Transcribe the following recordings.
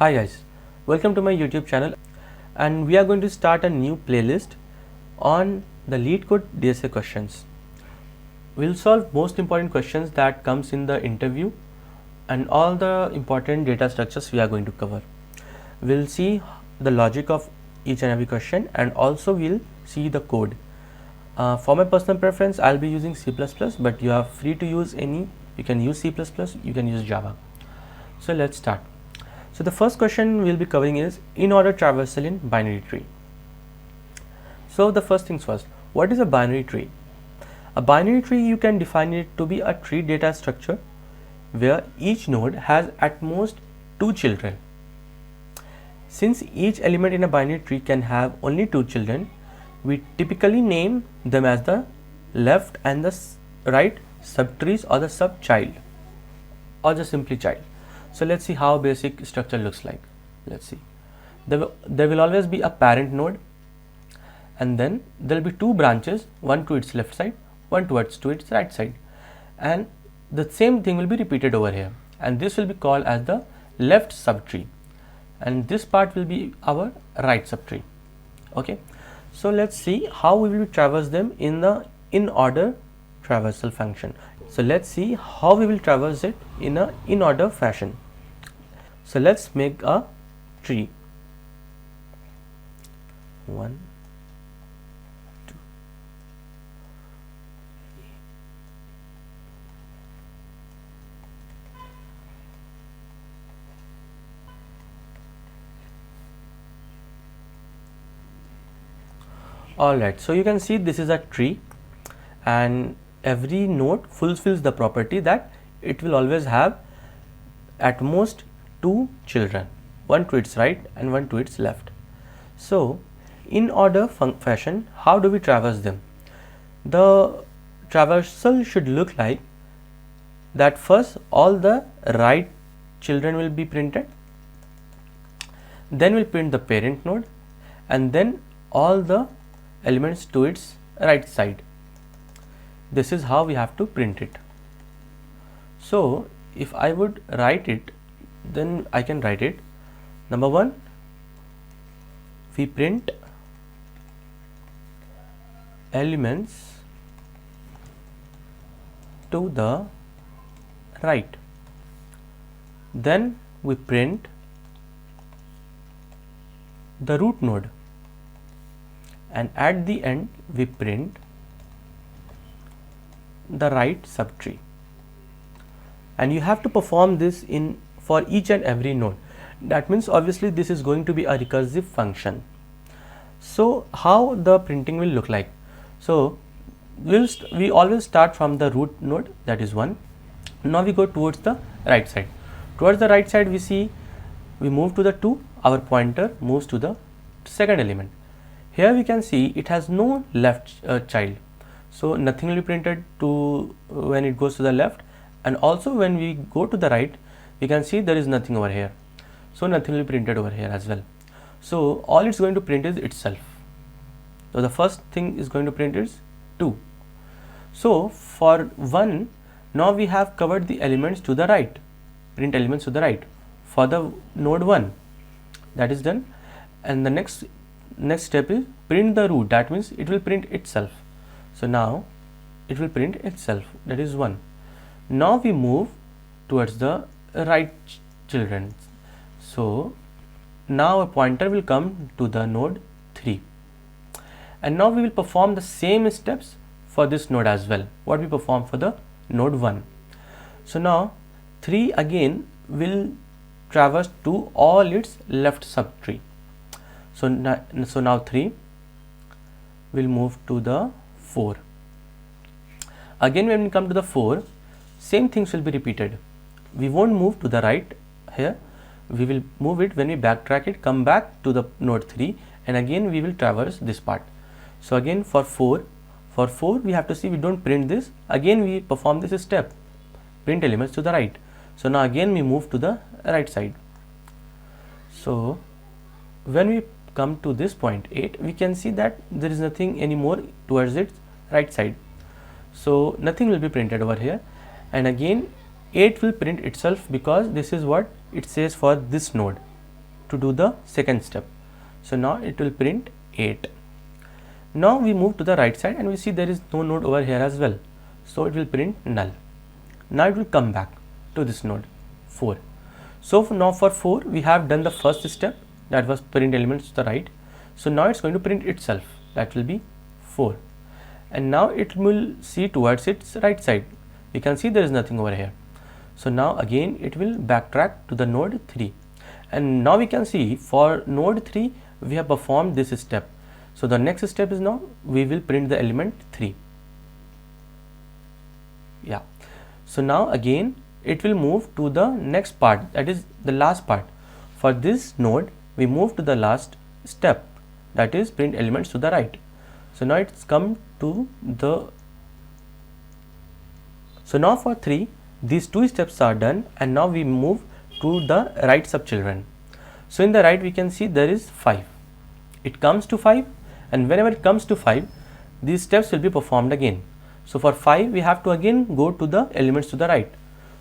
Hi guys, welcome to my YouTube channel, and we are going to start a new playlist on the Leetcode DSA questions. We'll solve most important questions that comes in the interview and all the important data structures we are going to cover. We'll see the logic of each and every question, and also we'll see the code. For my personal preference, I'll be using C++, but you are free to use any. You can use C++, you can use Java. So let's start. So the first question we'll be covering is in-order traversal in binary tree. So the first things first, what is a binary tree? A binary tree, you can define it to be a tree data structure where each node has at most 2 children. Since each element in a binary tree can have only 2 children, we typically name them as the left and the right subtrees or the subchild or just simply child. So let's see how basic structure looks like. Let's see. There will always be a parent node, and then there will be 2 branches, one to its left side, one to its right side, and the same thing will be repeated over here, and this will be called as the left subtree, and this part will be our right subtree. Okay, so let's see how we will traverse them in the in-order traversal function. So let's see how we will traverse it in a in-order fashion. So let's make a tree. 1, 2, 3. Alright, so you can see this is a tree, and every node fulfills the property that it will always have at most 2 children, one to its right and one to its left. So in order fashion, how do we traverse them? The traversal should look like that first all the right children will be printed, then we'll print the parent node, and then all the elements to its right side. This is how we have to print it. So if I would write it, then I can write it. Number 1, we print elements to the right. Then we print the root node, and at the end we print the right subtree, and you have to perform this for each and every node. That means obviously this is going to be a recursive function. So how the printing will look like? So we always start from the root node, that is 1. Now we go towards the right side. Towards the right side, we move to the 2, our pointer moves to the second element. Here we can see it has no left child, so nothing will be printed to when it goes to the left, and also when we go to the right, we can see there is nothing over here, so nothing will be printed over here as well. So all it's going to print is itself. So the first thing is going to print is 2. So for 1, now we have covered the elements to the right, print elements to the right for the node 1. That is done, and the next step is print the root. That means it will print itself. So now it will print itself, that is 1. Now we move towards the right children. So now a pointer will come to the node 3, and now we will perform the same steps for this node as well, what we perform for the node 1. So now 3 again will traverse to all its left subtree. So now 3 will move to the 4. Again when we come to the 4, same things will be repeated. We won't move to the right here, we will move it when we backtrack it, come back to the node 3, and again we will traverse this part. So again for 4 we have to see we don't print this, again we perform this step, print elements to the right. So now again we move to the right side. So when we come to this point 8, we can see that there is nothing anymore towards its right side, so nothing will be printed over here, and again 8 will print itself because this is what it says for this node. to do the second step. So now it will print 8. Now we move to the right side and we see there is no node over here as well. So it will print null. Now it will come back to this node 4. So now for 4 we have done the first step, that was print elements to the right. So now it's going to print itself, that will be 4. And now it will see towards its right side. You can see there is nothing over here. So now again it will backtrack to the node 3. And now we can see for node 3 we have performed this step. So the next step is now we will print the element 3. Yeah. So now again it will move to the next part, that is the last part. For this node we move to the last step, that is print elements to the right. So now it's come to the, so now for 3 these 2 steps are done, and now we move to the right subchildren. So in the right we can see there is 5. It comes to 5, and whenever it comes to 5 these steps will be performed again. So for 5 we have to again go to the elements to the right.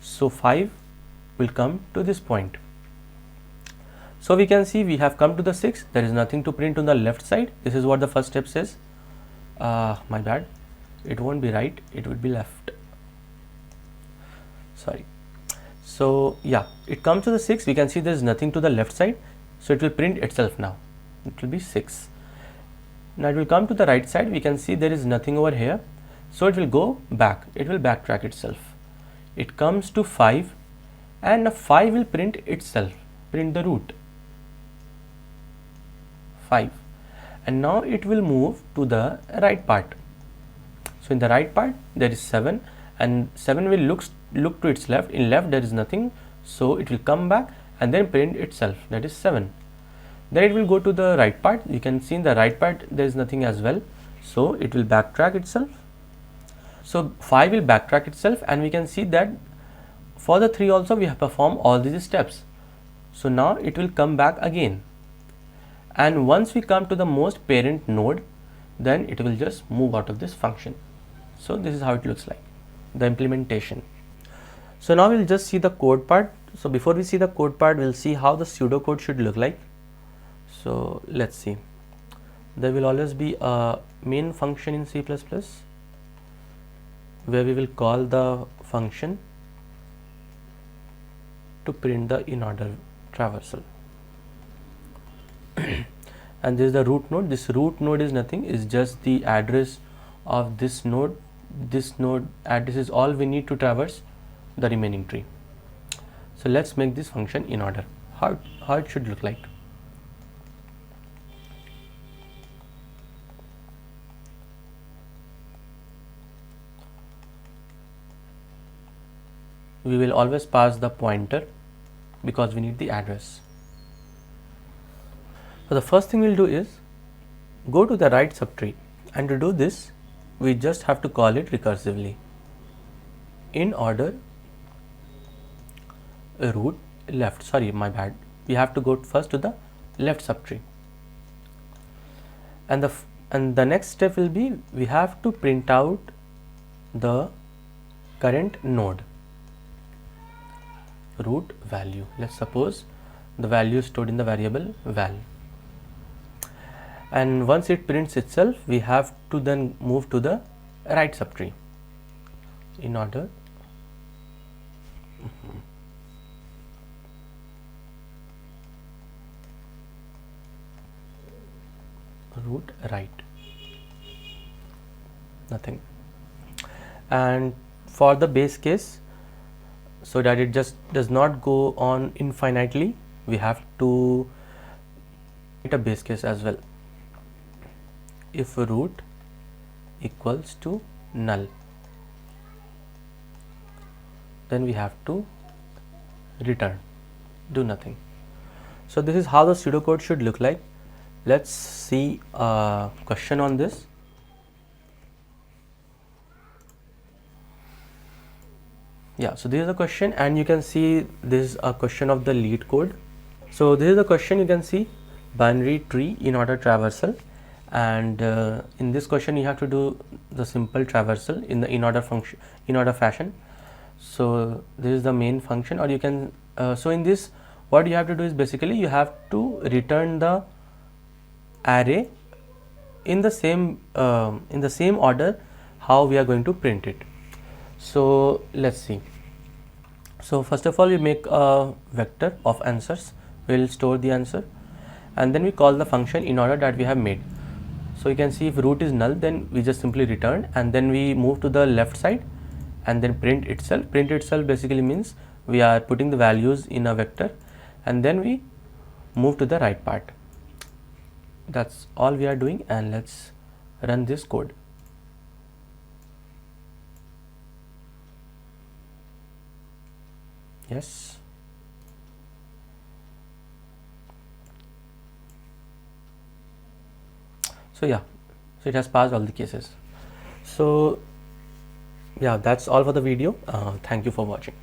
So 5 will come to this point. So we can see we have come to the 6. There is nothing to print on the left side. This is what the first step says. My bad, it won't be right, it would be left. Sorry. So yeah, it comes to the 6. We can see there is nothing to the left side. So it will print itself now. It will be 6. Now it will come to the right side. We can see there is nothing over here. So it will go back. It will backtrack itself. It comes to 5, and 5 will print itself, print the root 5, and now it will move to the right part. So in the right part there is 7, and 7 will look to its left. In left there is nothing, so it will come back and then print itself, that is 7. Then it will go to the right part. You can see in the right part there is nothing as well, so it will backtrack itself. So 5 will backtrack itself, and we can see that for the 3 also we have performed all these steps. So now it will come back again, and once we come to the most parent node, then it will just move out of this function. So this is how it looks like, the implementation. So now we'll just see the code part. So before we see the code part, we'll see how the pseudocode should look like. So let's see. There will always be a main function in C++ where we will call the function to print the Inorder traversal. And this is the root node. This root node is nothing, is just the address of this node. This node address is all we need to traverse the remaining tree. So let's make this function Inorder. How it should look like. We will always pass the pointer because we need the address. So the first thing we'll do is go to the right subtree, and to do this we just have to call it recursively. Inorder root left, sorry, my bad, we have to go first to the left subtree, and the next step will be we have to print out the current node root value. Let's suppose the value is stored in the variable val, and once it prints itself we have to then move to the right subtree. Inorder root right, nothing. And for the base case, so that it just does not go on infinitely, we have to write a base case as well. If root equals to null, then we have to return, do nothing. So this is how the pseudocode should look like. Let's see a question on this. Yeah, so this is the question, and you can see this is a question of the Leetcode. So this is the question. You can see binary tree Inorder traversal, and in this question you have to do the simple traversal in the Inorder function, Inorder fashion. So this is the main function, or you can so in this what you have to do is basically you have to return the array in the same order how we are going to print it. So let's see. So first of all, we make a vector of answers. We'll store the answer, and then we call the function in order that we have made. So you can see if root is null, then we just simply return, and then we move to the left side and then print itself. Print itself basically means we are putting the values in a vector, and then we move to the right part. That's all we are doing, and let's run this code. Yes. So yeah, so it has passed all the cases. So yeah, that's all for the video. Thank you for watching.